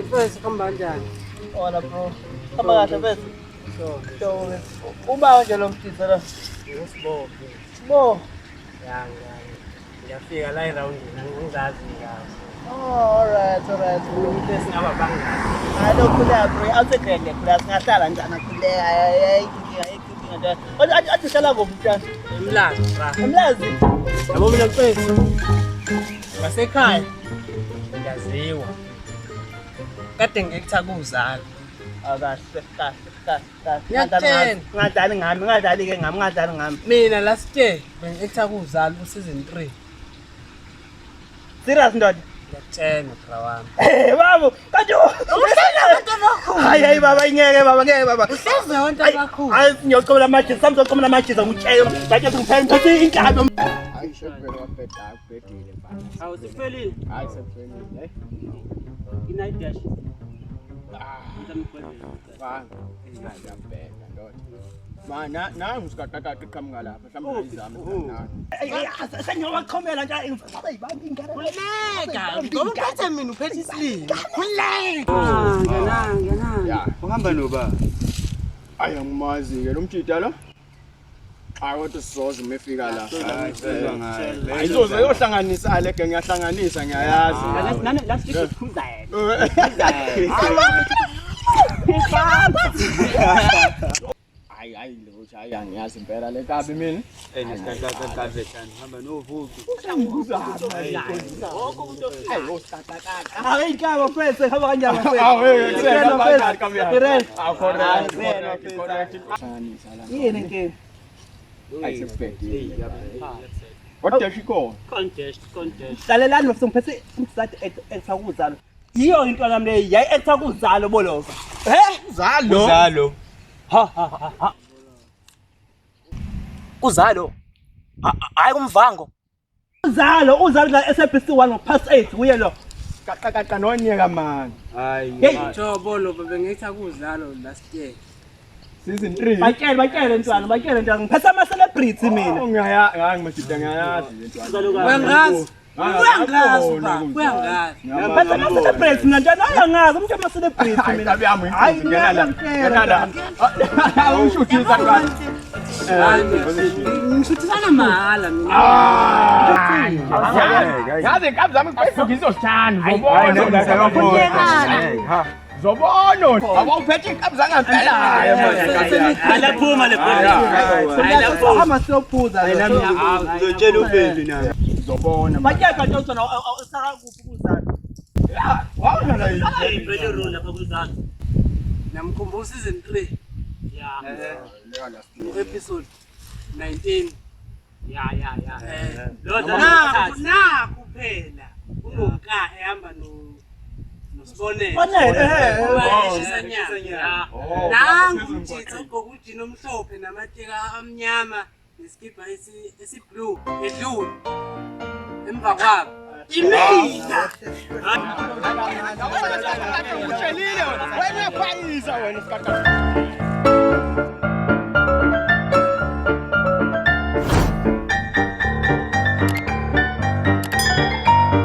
First khamba kanjani? Wala bro. Hamba kahle bese. So, uba nje lo mfisa la. Ngisibo. Bo. Ya. Ngiyafika la around ngizazi ngazi. Oh, alright. Umfesi ababanga. I don't put that bro. I'll take it. Class ngahlala njana kule. Ay nje. Athi hlala kuphi mntana? Emlazi bra. Emlazi. Yabo mina mfesi. Ngasekhaya. Ngaziwa. Kade ngekuthakuuzala. Kahle. Ngiyakutshela. Ngadali ke ngami. Mina last year bengekuthakuuzala season 3. Serious ndoda. Ngiyakutshela bra wami. Babo, kanti hayi baba ngeke baba. Uhleze wonke abakhulu. Hayi ngiyocela manje, samzocela manje ngitshela. Bathi ngiphethe ngiphethe inkabi. Hayi shopela waphetha akubhedile bana. Awusifelile. Hayi sephelile. Inight dash. Bana. Ngiyabheka ndoda. Mana nangu sikaqaqaqa iqhamuka lapha mhlawumbe izama nani. Sengiyobakhomela nje ngifake ibambi ingane. Khuleka. Ngoba uphethe mina uphethe isilimo. Khuleka. Ngena. Ya. Uhamba noba? Hayi angimazi ke lo mtshita lo. Hayi kodwa sizoze umefika la. Sezwa ngayo. Ayizoze yohlanganisa le genge yahlanganisa ngiyayazi. Nani last week ukhumza Hayi lo hayi angiyazi impela le kabi mina. Nesikhathi hamba novuki. Hayi inkabi mfethu hamba kanjani mfethu? Yini inkinga? What does she call? Contest. Hlalelani mfethu ngiphethe eksakuzalo. Yiyo into nami le yayi eksakuzalo bolova. Uzalo. Ha. Uzalo. Hayi kumvango. Uzalo la SABC 1 ngo-past 8 uye lo. Kaqaqaqa nonyeka man. Hayi. Jobo lo bengekuthakuuzalo last year. Season 3. Batshele ntwana ngiphethe ama-celebrity mina. Ngiyayazi mashida ngiyayazi lentwana. Uyangazi. Uyangazi. Ngiphethe ama-celebrity mina njalo ayangazi umuntu ama-celebrity mina. Kabi yami Hayi ngena la. Awushuthisa kanti. Ngishuthisana mahala mina. Yazi inkabi zami Facebook izosithanda Zobona. Awuphethe inkabi zangempela. Alaphuma le bhola. Ama siyophuza Ngizotshela uBendi naye. Zobona. batyeka ntonsona usaka kuphi kuzalo. Wawudlala Ibhele roll lapha kuzalo. Namkhumbuza season 3. Yeah. Episode 19. Yeah. Na kuphela. Unoka ehamba nosibonele. Nangu umjitha ugqoka ujini omhlophe namateka amnyama neskipa esi-blue edlule. Emva kwabo. Imina. Utshelile wena. Wena phayisa wena isikhathi.